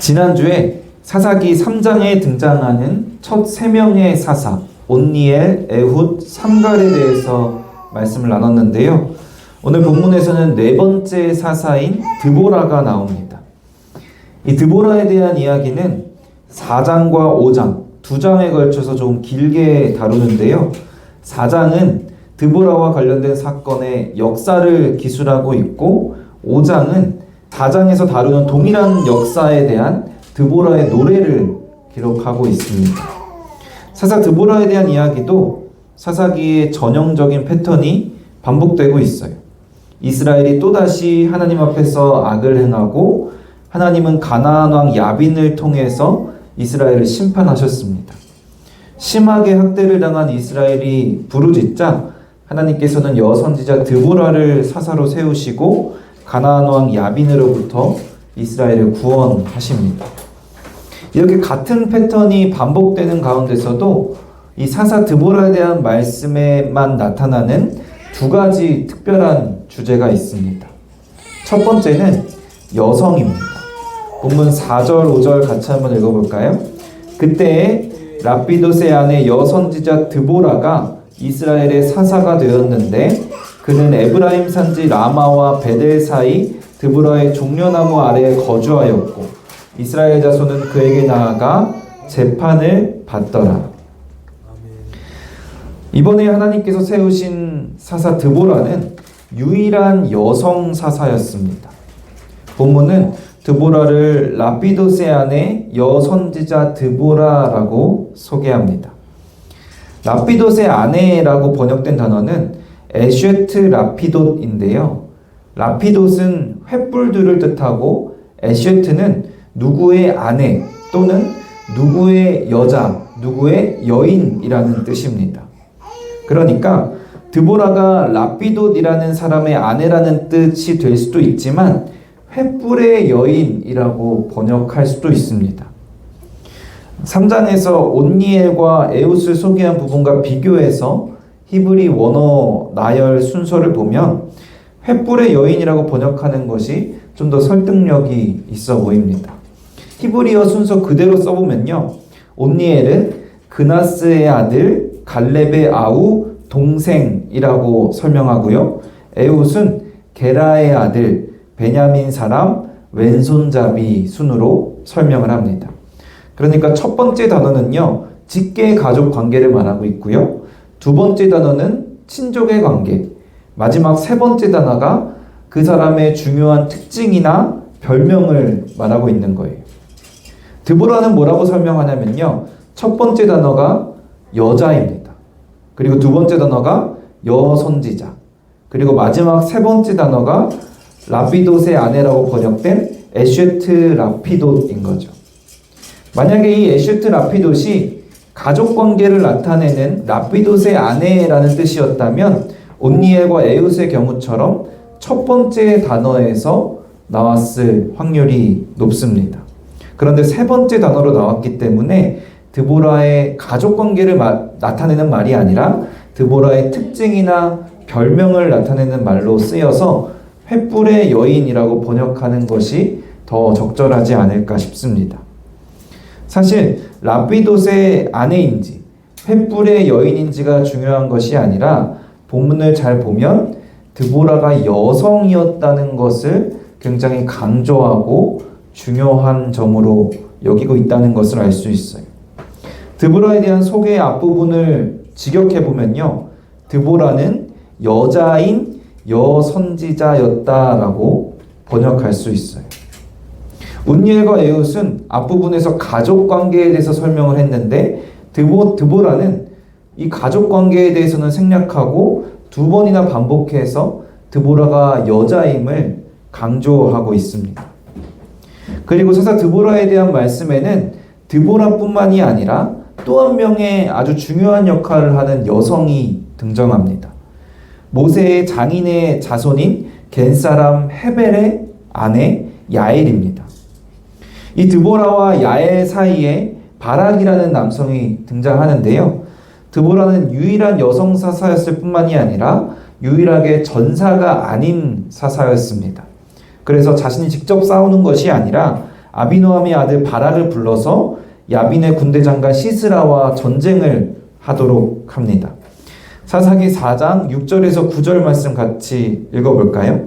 지난주에 사사기 3장에 등장하는 첫 3명의 사사 온니엘, 에훗, 삼갈에 대해서 말씀을 나눴는데요. 오늘 본문에서는 네 번째 사사인 드보라가 나옵니다. 이 드보라에 대한 이야기는 4장과 5장, 2장에 걸쳐서 좀 길게 다루는데요. 4장은 드보라와 관련된 사건의 역사를 기술하고 있고 5장은 4장에서 다루는 동일한 역사에 대한 드보라의 노래를 기록하고 있습니다. 사사 드보라에 대한 이야기도 사사기의 전형적인 패턴이 반복되고 있어요. 이스라엘이 또다시 하나님 앞에서 악을 행하고 하나님은 가나안 왕 야빈을 통해서 이스라엘을 심판하셨습니다. 심하게 학대를 당한 이스라엘이 부르짖자 하나님께서는 여선지자 드보라를 사사로 세우시고 가나안 왕 야빈으로부터 이스라엘을 구원하십니다. 이렇게 같은 패턴이 반복되는 가운데서도 이 사사 드보라에 대한 말씀에만 나타나는 두 가지 특별한 주제가 있습니다. 첫 번째는 여성입니다. 본문 4절, 5절 같이 한번 읽어볼까요? 그때에 라피도스의 아내 여선지자 드보라가 이스라엘의 사사가 되었는데 그는 에브라임 산지 라마와 베델 사이 드보라의 종려나무 아래에 거주하였고 이스라엘 자손은 그에게 나아가 재판을 받더라. 이번에 하나님께서 세우신 사사 드보라는 유일한 여성 사사였습니다. 본문은 드보라를 라피도스의 아내 여선지자 드보라라고 소개합니다. 라피도스의 아내라고 번역된 단어는 에쉐트 라피돗인데요. 라피돗은 횃불들을 뜻하고 에쉐트는 누구의 아내 또는 누구의 여자, 누구의 여인이라는 뜻입니다. 그러니까 드보라가 라피돗이라는 사람의 아내라는 뜻이 될 수도 있지만 횃불의 여인이라고 번역할 수도 있습니다. 3장에서 온니엘과 에훗을 소개한 부분과 비교해서 히브리 원어 나열 순서를 보면 횃불의 여인이라고 번역하는 것이 좀 더 설득력이 있어 보입니다. 히브리어 순서 그대로 써보면요. 온니엘은 그나스의 아들 갈렙의 아우 동생이라고 설명하고요. 에훗은 게라의 아들 베냐민 사람 왼손잡이 순으로 설명을 합니다. 그러니까 첫 번째 단어는요. 직계 가족 관계를 말하고 있고요. 두 번째 단어는 친족의 관계, 마지막 세 번째 단어가 그 사람의 중요한 특징이나 별명을 말하고 있는 거예요. 드보라는 뭐라고 설명하냐면요. 첫 번째 단어가 여자입니다. 그리고 두 번째 단어가 여선지자, 그리고 마지막 세 번째 단어가 라피돗의 아내라고 번역된 에쉐트 라피돗인 거죠. 만약에 이 에쉐트 라피돗이 가족관계를 나타내는 라피돗의 아내라는 뜻이었다면 온니엘과 에훗의 경우처럼 첫 번째 단어에서 나왔을 확률이 높습니다. 그런데 세 번째 단어로 나왔기 때문에 드보라의 가족관계를 나타내는 말이 아니라 드보라의 특징이나 별명을 나타내는 말로 쓰여서 횃불의 여인이라고 번역하는 것이 더 적절하지 않을까 싶습니다. 사실 라피돗의 아내인지 횃불의 여인인지가 중요한 것이 아니라 본문을 잘 보면 드보라가 여성이었다는 것을 굉장히 강조하고 중요한 점으로 여기고 있다는 것을 알 수 있어요. 드보라에 대한 소개의 앞부분을 직역해보면요. 드보라는 여자인 여선지자였다라고 번역할 수 있어요. 온니엘과 에훗은 앞부분에서 가족관계에 대해서 설명을 했는데 드보라는 이 가족관계에 대해서는 생략하고 두 번이나 반복해서 드보라가 여자임을 강조하고 있습니다. 그리고 사사 드보라에 대한 말씀에는 드보라뿐만이 아니라 또 한 명의 아주 중요한 역할을 하는 여성이 등장합니다. 모세의 장인의 자손인 겐사람 헤벨의 아내 야엘입니다. 이 드보라와 야엘 사이에 바락이라는 남성이 등장하는데요. 드보라는 유일한 여성 사사였을 뿐만이 아니라 유일하게 전사가 아닌 사사였습니다. 그래서 자신이 직접 싸우는 것이 아니라 아비노함의 아들 바락을 불러서 야빈의 군대 장관 시스라와 전쟁을 하도록 합니다. 사사기 4장 6절에서 9절 말씀 같이 읽어볼까요?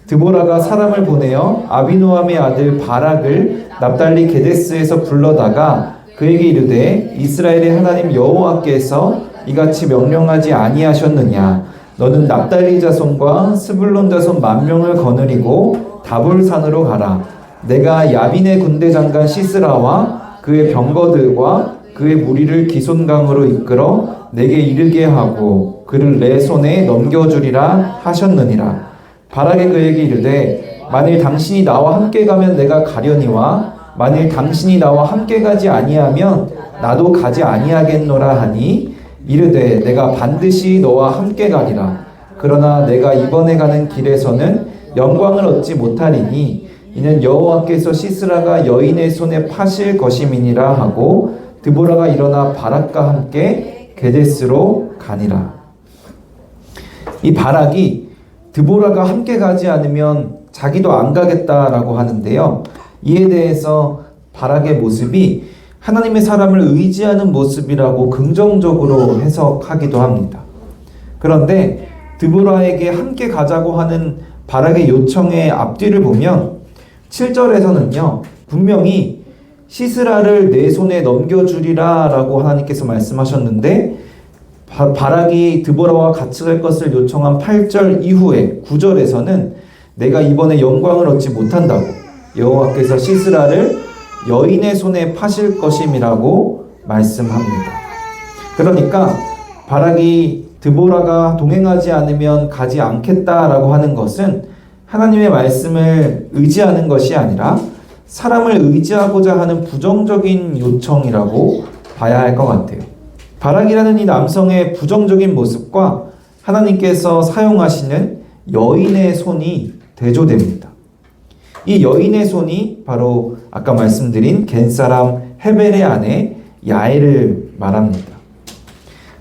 드보라가 사람을 보내어 아비노함의 아들 바락을 납달리 게데스에서 불러다가 그에게 이르되 이스라엘의 하나님 여호와께서 이같이 명령하지 아니하셨느냐? 너는 납달리 자손과 스불론 자손 10,000명을 거느리고 다볼산으로 가라. 내가 야빈의 군대 장관 시스라와 그의 병거들과 그의 무리를 기손강으로 이끌어 내게 이르게 하고 그를 내 손에 넘겨주리라 하셨느니라. 바락이 그에게 이르되 만일 당신이 나와 함께 가면 내가 가려니와 만일 당신이 나와 함께 가지 아니하면 나도 가지 아니하겠노라 하니 이르되 내가 반드시 너와 함께 가리라. 그러나 내가 이번에 가는 길에서는 영광을 얻지 못하리니 이는 여호와께서 시스라가 여인의 손에 파실 것임이니라 하고 드보라가 일어나 바락과 함께 게데스로 가니라. 이 바락이 드보라가 함께 가지 않으면 자기도 안 가겠다라고 하는데요. 이에 대해서 바락의 모습이 하나님의 사람을 의지하는 모습이라고 긍정적으로 해석하기도 합니다. 그런데 드보라에게 함께 가자고 하는 바락의 요청의 앞뒤를 보면 7절에서는요. 분명히 시스라를 내 손에 넘겨주리라 라고 하나님께서 말씀하셨는데 바락이 드보라와 같이 갈 것을 요청한 8절 이후에 9절에서는 내가 이번에 영광을 얻지 못한다고 여호와께서 시스라를 여인의 손에 파실 것임이라고 말씀합니다. 그러니까 바락이 드보라가 동행하지 않으면 가지 않겠다라고 하는 것은 하나님의 말씀을 의지하는 것이 아니라 사람을 의지하고자 하는 부정적인 요청이라고 봐야 할 것 같아요. 바락이라는 이 남성의 부정적인 모습과 하나님께서 사용하시는 여인의 손이 대조됩니다. 이 여인의 손이 바로 아까 말씀드린 겐사람 헤벨의 아내 야엘을 말합니다.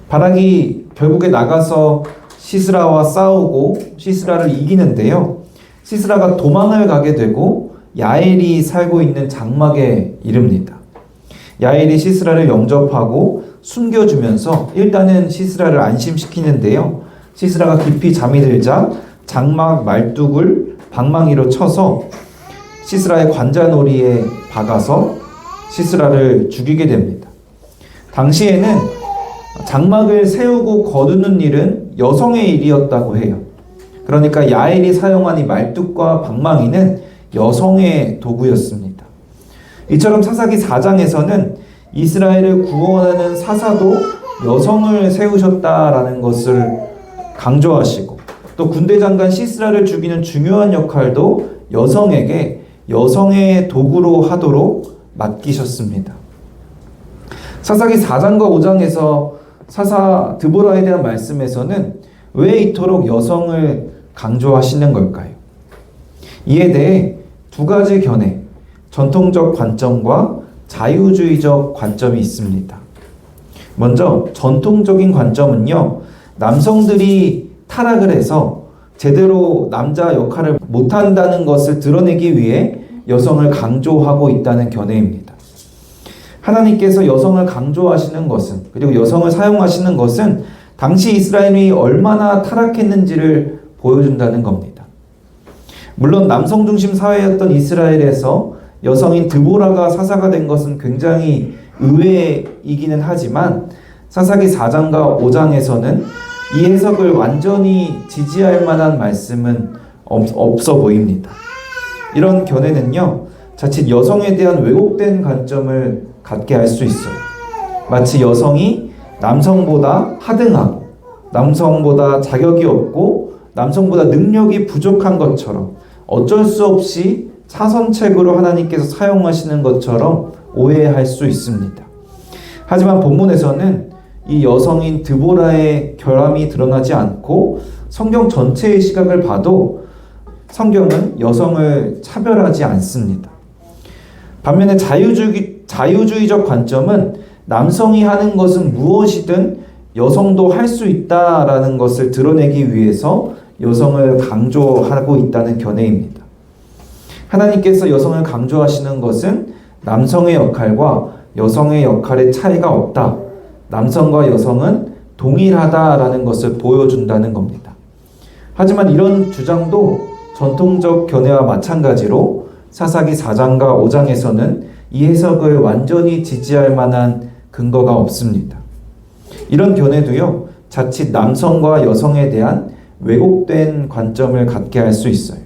바락이 결국에 나가서 시스라와 싸우고 시스라를 이기는데요. 시스라가 도망을 가게 되고 야엘이 살고 있는 장막에 이릅니다. 야엘이 시스라를 영접하고 숨겨주면서 일단은 시스라를 안심시키는데요. 시스라가 깊이 잠이 들자 장막 말뚝을 방망이로 쳐서 시스라의 관자놀이에 박아서 시스라를 죽이게 됩니다. 당시에는 장막을 세우고 거두는 일은 여성의 일이었다고 해요. 그러니까 야엘이 사용한 이 말뚝과 방망이는 여성의 도구였습니다. 이처럼 사사기 4장에서는 이스라엘을 구원하는 사사도 여성을 세우셨다라는 것을 강조하시고 또 군대 장관 시스라를 죽이는 중요한 역할도 여성에게 여성의 도구로 하도록 맡기셨습니다. 사사기 4장과 5장에서 사사 드보라에 대한 말씀에서는 왜 이토록 여성을 강조하시는 걸까요? 이에 대해 두 가지 견해, 전통적 관점과 자유주의적 관점이 있습니다. 먼저 전통적인 관점은요, 남성들이 타락을 해서 제대로 남자 역할을 못한다는 것을 드러내기 위해 여성을 강조하고 있다는 견해입니다. 하나님께서 여성을 강조하시는 것은, 그리고 여성을 사용하시는 것은 당시 이스라엘이 얼마나 타락했는지를 보여준다는 겁니다. 물론 남성 중심 사회였던 이스라엘에서 여성인 드보라가 사사가 된 것은 굉장히 의외이기는 하지만 사사기 4장과 5장에서는 이 해석을 완전히 지지할 만한 말씀은 없어 보입니다. 이런 견해는요, 자칫 여성에 대한 왜곡된 관점을 갖게 할 수 있어요. 마치 여성이 남성보다 하등하고 남성보다 자격이 없고 남성보다 능력이 부족한 것처럼 어쩔 수 없이 차선책으로 하나님께서 사용하시는 것처럼 오해할 수 있습니다. 하지만 본문에서는 이 여성인 드보라의 결함이 드러나지 않고 성경 전체의 시각을 봐도 성경은 여성을 차별하지 않습니다. 반면에 자유주의적 관점은 남성이 하는 것은 무엇이든 여성도 할 수 있다라는 것을 드러내기 위해서 여성을 강조하고 있다는 견해입니다. 하나님께서 여성을 강조하시는 것은 남성의 역할과 여성의 역할의 차이가 없다. 남성과 여성은 동일하다라는 것을 보여준다는 겁니다. 하지만 이런 주장도 전통적 견해와 마찬가지로 사사기 4장과 5장에서는 이 해석을 완전히 지지할 만한 근거가 없습니다. 이런 견해도요, 자칫 남성과 여성에 대한 왜곡된 관점을 갖게 할 수 있어요.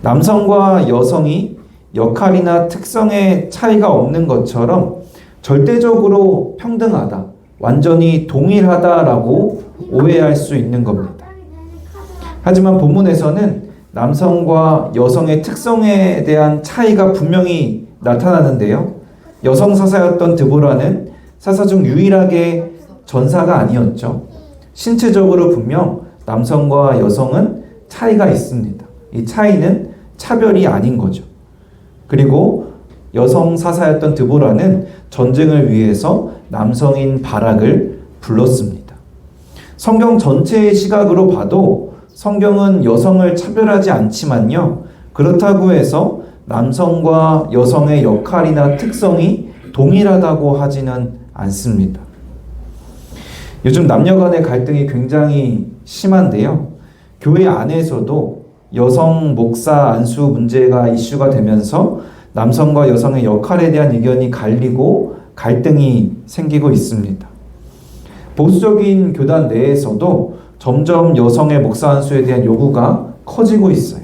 남성과 여성이 역할이나 특성의 차이가 없는 것처럼 절대적으로 평등하다, 완전히 동일하다라고 오해할 수 있는 겁니다. 하지만 본문에서는 남성과 여성의 특성에 대한 차이가 분명히 나타나는데요. 여성 사사였던 드보라는 사사 중 유일하게 전사가 아니었죠. 신체적으로 분명 남성과 여성은 차이가 있습니다. 이 차이는 차별이 아닌 거죠. 그리고 여성 사사였던 드보라는 전쟁을 위해서 남성인 바락을 불렀습니다. 성경 전체의 시각으로 봐도 성경은 여성을 차별하지 않지만요. 그렇다고 해서 남성과 여성의 역할이나 특성이 동일하다고 하지는 않습니다. 요즘 남녀 간의 갈등이 굉장히 심한데요. 교회 안에서도 여성 목사 안수 문제가 이슈가 되면서 남성과 여성의 역할에 대한 의견이 갈리고 갈등이 생기고 있습니다. 보수적인 교단 내에서도 점점 여성의 목사 안수에 대한 요구가 커지고 있어요.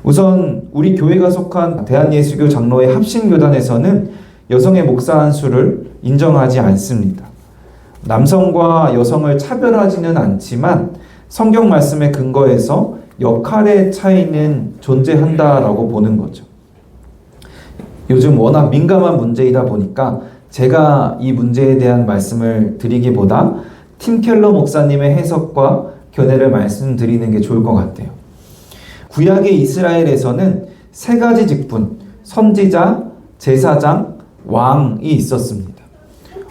우선 우리 교회가 속한 대한예수교 장로회 합신교단에서는 여성의 목사 안수를 인정하지 않습니다. 남성과 여성을 차별하지는 않지만 성경 말씀의 근거에서 역할의 차이는 존재한다라고 보는 거죠. 요즘 워낙 민감한 문제이다 보니까 제가 이 문제에 대한 말씀을 드리기보다 팀 켈러 목사님의 해석과 견해를 말씀드리는 게 좋을 것 같아요. 구약의 이스라엘에서는 세 가지 직분, 선지자, 제사장, 왕이 있었습니다.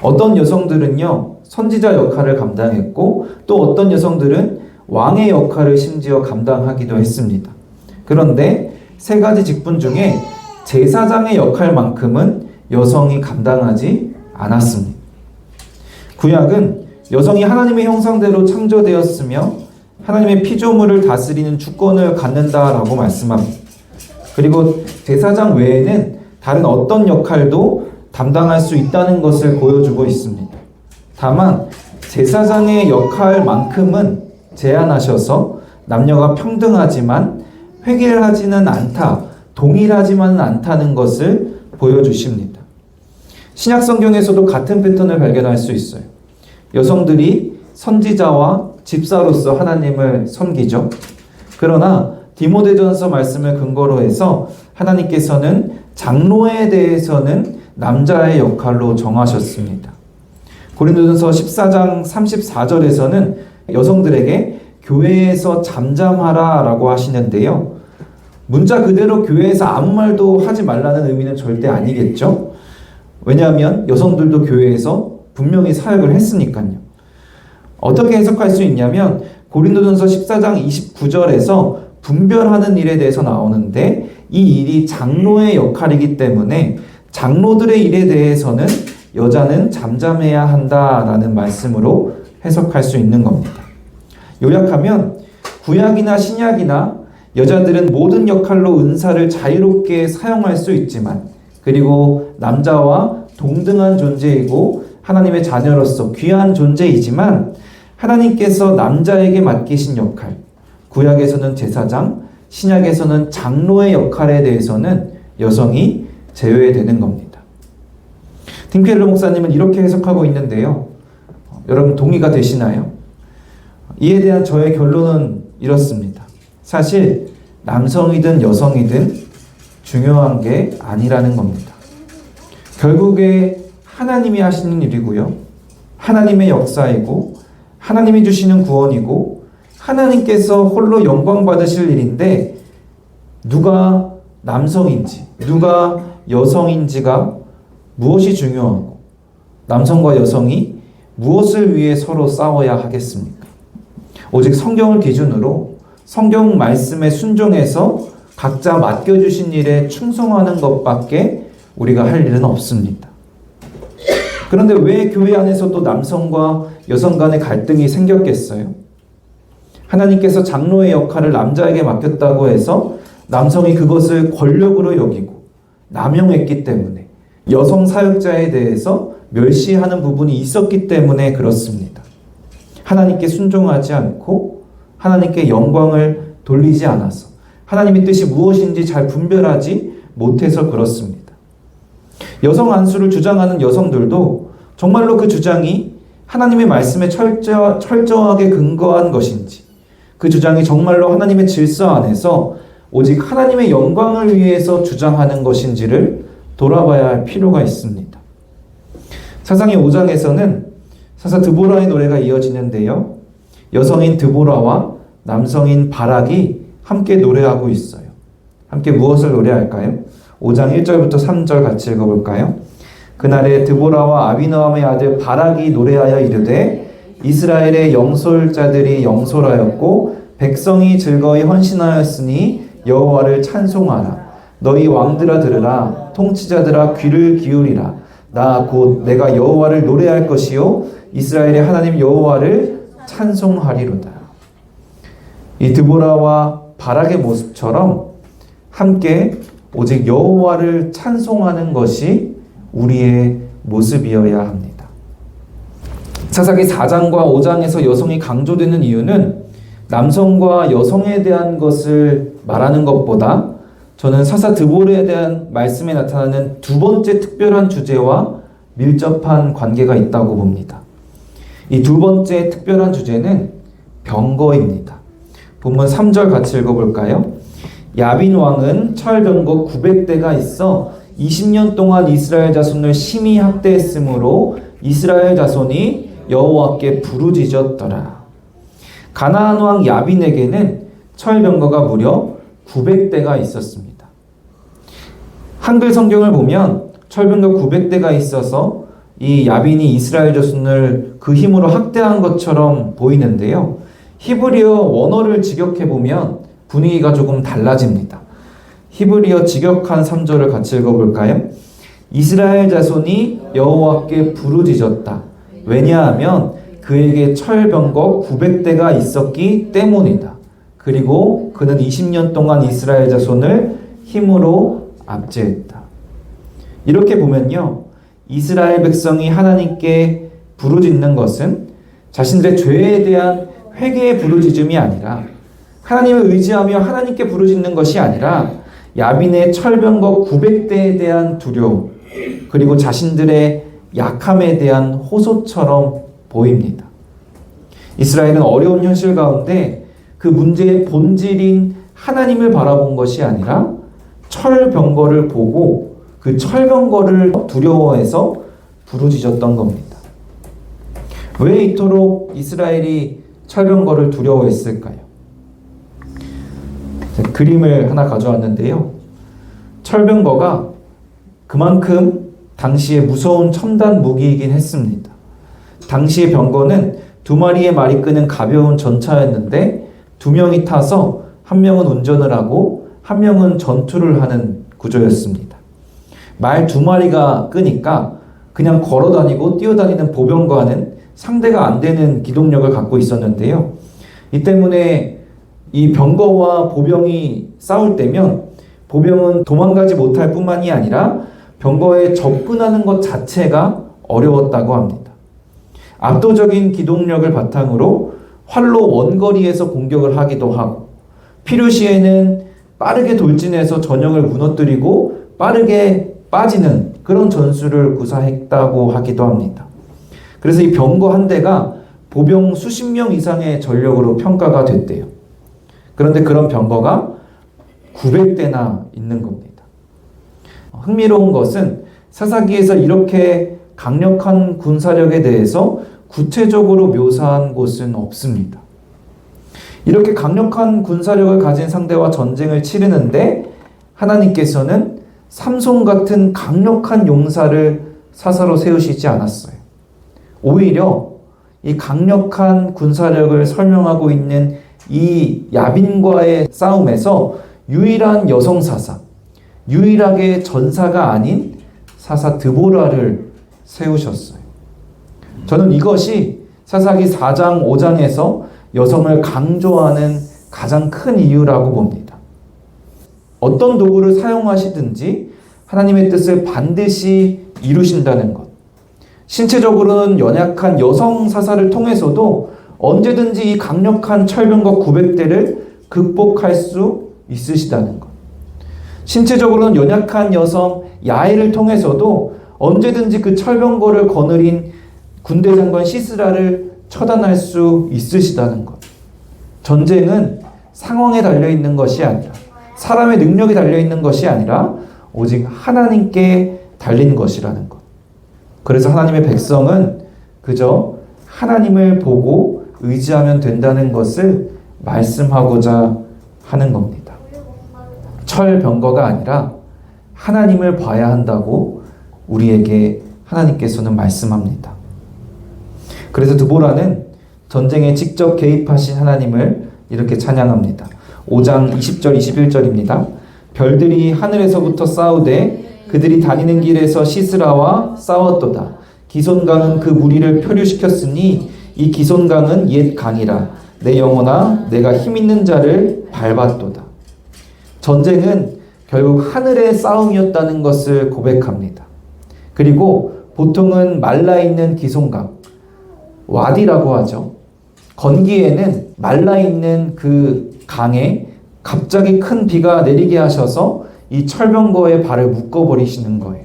어떤 여성들은요, 선지자 역할을 감당했고 또 어떤 여성들은 왕의 역할을 심지어 감당하기도 했습니다. 그런데 세 가지 직분 중에 제사장의 역할만큼은 여성이 감당하지 않았습니다. 구약은 여성이 하나님의 형상대로 창조되었으며 하나님의 피조물을 다스리는 주권을 갖는다라고 말씀합니다. 그리고 제사장 외에는 다른 어떤 역할도 담당할 수 있다는 것을 보여주고 있습니다. 다만 제사장의 역할만큼은 제한하셔서 남녀가 평등하지만 획일하지는 않다, 동일하지만은 않다는 것을 보여주십니다. 신약 성경에서도 같은 패턴을 발견할 수 있어요. 여성들이 선지자와 집사로서 하나님을 섬기죠. 그러나 디모데전서 말씀을 근거로 해서 하나님께서는 장로에 대해서는 남자의 역할로 정하셨습니다. 고린도전서 14장 34절에서는 여성들에게 교회에서 잠잠하라 라고 하시는데요. 문자 그대로 교회에서 아무 말도 하지 말라는 의미는 절대 아니겠죠. 왜냐하면 여성들도 교회에서 분명히 사역을 했으니까요. 어떻게 해석할 수 있냐면 고린도전서 14장 29절에서 분별하는 일에 대해서 나오는데 이 일이 장로의 역할이기 때문에 장로들의 일에 대해서는 여자는 잠잠해야 한다라는 말씀으로 해석할 수 있는 겁니다. 요약하면 구약이나 신약이나 여자들은 모든 역할로 은사를 자유롭게 사용할 수 있지만 그리고 남자와 동등한 존재이고 하나님의 자녀로서 귀한 존재이지만 하나님께서 남자에게 맡기신 역할, 구약에서는 제사장, 신약에서는 장로의 역할에 대해서는 여성이 제외되는 겁니다. 팀켈러 목사님은 이렇게 해석하고 있는데요. 여러분 동의가 되시나요? 이에 대한 저의 결론은 이렇습니다. 사실 남성이든 여성이든 중요한 게 아니라는 겁니다. 결국에 하나님이 하시는 일이고요. 하나님의 역사이고 하나님이 주시는 구원이고 하나님께서 홀로 영광 받으실 일인데 누가 남성인지 누가 여성인지가 무엇이 중요하고 남성과 여성이 무엇을 위해 서로 싸워야 하겠습니까? 오직 성경을 기준으로 성경 말씀에 순종해서 각자 맡겨주신 일에 충성하는 것밖에 우리가 할 일은 없습니다. 그런데 왜 교회 안에서도 남성과 여성 간의 갈등이 생겼겠어요? 하나님께서 장로의 역할을 남자에게 맡겼다고 해서 남성이 그것을 권력으로 여기고 남용했기 때문에, 여성 사역자에 대해서 멸시하는 부분이 있었기 때문에 그렇습니다. 하나님께 순종하지 않고 하나님께 영광을 돌리지 않아서, 하나님의 뜻이 무엇인지 잘 분별하지 못해서 그렇습니다. 여성 안수를 주장하는 여성들도 정말로 그 주장이 하나님의 말씀에 철저하게 근거한 것인지, 그 주장이 정말로 하나님의 질서 안에서 오직 하나님의 영광을 위해서 주장하는 것인지를 돌아봐야 할 필요가 있습니다. 사상의 5장에서는 사사 드보라의 노래가 이어지는데요. 여성인 드보라와 남성인 바락이 함께 노래하고 있어요. 함께 무엇을 노래할까요? 5장 1절부터 3절 같이 읽어볼까요? 그날에 드보라와 아비노함의 아들 바락이 노래하여 이르되 이스라엘의 영솔자들이 영솔하였고 백성이 즐거이 헌신하였으니 여호와를 찬송하라. 너희 왕들아 들으라. 통치자들아 귀를 기울이라. 나 곧 내가 여호와를 노래할 것이요 이스라엘의 하나님 여호와를 찬송하리로다. 이 드보라와 바락의 모습처럼 함께 오직 여호와를 찬송하는 것이 우리의 모습이어야 합니다. 사사기 4장과 5장에서 여성이 강조되는 이유는 남성과 여성에 대한 것을 말하는 것보다 저는 사사 드보라에 대한 말씀에 나타나는 두 번째 특별한 주제와 밀접한 관계가 있다고 봅니다. 이 두 번째 특별한 주제는 병거입니다. 본문 3절 같이 읽어볼까요? 야빈 왕은 철병거 900대가 있어 20년 동안 이스라엘 자손을 심히 학대했으므로 이스라엘 자손이 여호와께 부르짖었더라. 가나안 왕 야빈에게는 철병거가 무려 900대가 있었습니다. 한글 성경을 보면 철병거 900대가 있어서 이 야빈이 이스라엘 자손을 그 힘으로 학대한 것처럼 보이는데요. 히브리어 원어를 직역해보면 분위기가 조금 달라집니다. 히브리어 직역한 3절을 같이 읽어볼까요? 이스라엘 자손이 여호와께 부르짖었다. 왜냐하면 그에게 철병거 900대가 있었기 때문이다. 그리고 그는 20년 동안 이스라엘 자손을 힘으로 압제했다. 이렇게 보면요, 이스라엘 백성이 하나님께 부르짖는 것은 자신들의 죄에 대한 회개의 부르짖음이 아니라, 하나님을 의지하며 하나님께 부르짖는 것이 아니라 야빈의 철병거 900대에 대한 두려움, 그리고 자신들의 약함에 대한 호소처럼 보입니다. 이스라엘은 어려운 현실 가운데 그 문제의 본질인 하나님을 바라본 것이 아니라 철병거를 보고 그 철병거를 두려워해서 부르짖었던 겁니다. 왜 이토록 이스라엘이 철병거를 두려워했을까요? 그림을 하나 가져왔는데요. 철병거가 그만큼 당시에 무서운 첨단 무기이긴 했습니다. 당시의 병거는 두 마리의 말이 끄는 가벼운 전차였는데 두 명이 타서 한 명은 운전을 하고 한 명은 전투를 하는 구조였습니다. 말 두 마리가 끄니까 그냥 걸어다니고 뛰어다니는 보병과는 상대가 안 되는 기동력을 갖고 있었는데요. 이 때문에 이 병거와 보병이 싸울 때면 보병은 도망가지 못할 뿐만이 아니라 병거에 접근하는 것 자체가 어려웠다고 합니다. 압도적인 기동력을 바탕으로 활로 원거리에서 공격을 하기도 하고, 필요시에는 빠르게 돌진해서 전형을 무너뜨리고 빠르게 빠지는 그런 전술을 구사했다고 하기도 합니다. 그래서 이 병거 한 대가 보병 수십 명 이상의 전력으로 평가가 됐대요. 그런데 그런 병거가 900대나 있는 겁니다. 흥미로운 것은 사사기에서 이렇게 강력한 군사력에 대해서 구체적으로 묘사한 곳은 없습니다. 이렇게 강력한 군사력을 가진 상대와 전쟁을 치르는데 하나님께서는 삼손 같은 강력한 용사를 사사로 세우시지 않았어요. 오히려 이 강력한 군사력을 설명하고 있는 이 야빈과의 싸움에서 유일한 여성 사사, 유일하게 전사가 아닌 사사 드보라를 세우셨어요. 저는 이것이 사사기 4장, 5장에서 여성을 강조하는 가장 큰 이유라고 봅니다. 어떤 도구를 사용하시든지 하나님의 뜻을 반드시 이루신다는 것. 신체적으로는 연약한 여성 사사를 통해서도 언제든지 이 강력한 철병과 900대를 극복할 수 있으시다는 것. 신체적으로는 연약한 여성 야엘을 통해서도 언제든지 그 철병거를 거느린 군대 장관 시스라를 처단할 수 있으시다는 것. 전쟁은 상황에 달려있는 것이 아니라, 사람의 능력이 달려있는 것이 아니라 오직 하나님께 달린 것이라는 것. 그래서 하나님의 백성은 그저 하나님을 보고 의지하면 된다는 것을 말씀하고자 하는 겁니다. 철병거가 아니라 하나님을 봐야 한다고 우리에게 하나님께서는 말씀합니다. 그래서 드보라는 전쟁에 직접 개입하신 하나님을 이렇게 찬양합니다. 5장 20절 21절입니다. 별들이 하늘에서부터 싸우되 그들이 다니는 길에서 시스라와 싸웠도다. 기손강은 그 무리를 표류시켰으니 이 기손강은 옛 강이라. 내 영혼아 내가 힘있는 자를 밟았도다. 전쟁은 결국 하늘의 싸움이었다는 것을 고백합니다. 그리고 보통은 말라있는 기손강, 와디라고 하죠. 건기에는 말라있는 그 강에 갑자기 큰 비가 내리게 하셔서 이 철병거의 발을 묶어버리시는 거예요.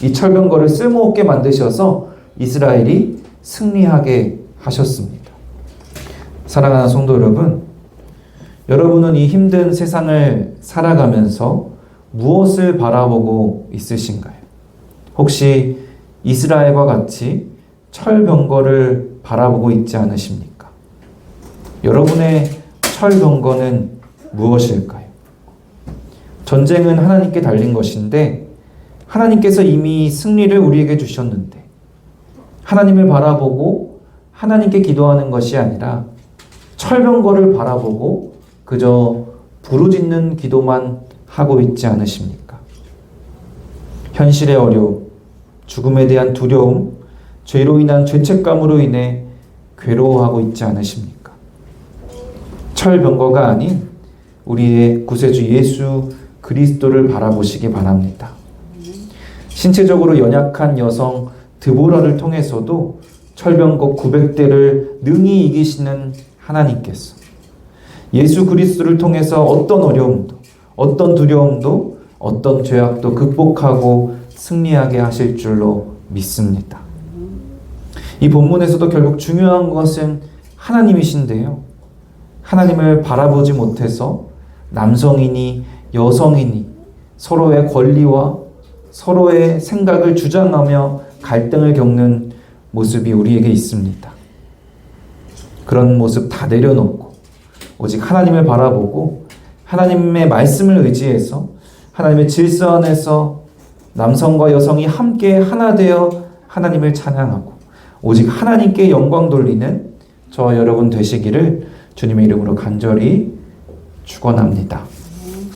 이 철병거를 쓸모없게 만드셔서 이스라엘이 승리하게 하셨습니다. 사랑하는 성도 여러분, 여러분은 이 힘든 세상을 살아가면서 무엇을 바라보고 있으신가요? 혹시 이스라엘과 같이 철병거를 바라보고 있지 않으십니까? 여러분의 철병거는 무엇일까요? 전쟁은 하나님께 달린 것인데 하나님께서 이미 승리를 우리에게 주셨는데 하나님을 바라보고 하나님께 기도하는 것이 아니라 철병거를 바라보고 그저 부르짖는 기도만 하고 있지 않으십니까? 현실의 어려움, 죽음에 대한 두려움, 죄로 인한 죄책감으로 인해 괴로워하고 있지 않으십니까? 철병거가 아닌 우리의 구세주 예수 그리스도를 바라보시기 바랍니다. 신체적으로 연약한 여성 드보라를 통해서도 철병거 900대를 능히 이기시는 하나님께서 예수 그리스도를 통해서 어떤 어려움도, 어떤 두려움도, 어떤 죄악도 극복하고 승리하게 하실 줄로 믿습니다. 이 본문에서도 결국 중요한 것은 하나님이신데요. 하나님을 바라보지 못해서 남성이니 여성이니 서로의 권리와 서로의 생각을 주장하며 갈등을 겪는 모습이 우리에게 있습니다. 그런 모습 다 내려놓고 오직 하나님을 바라보고 하나님의 말씀을 의지해서 하나님의 질서 안에서 남성과 여성이 함께 하나 되어 하나님을 찬양하고 오직 하나님께 영광 돌리는 저와 여러분 되시기를 주님의 이름으로 간절히 축원합니다.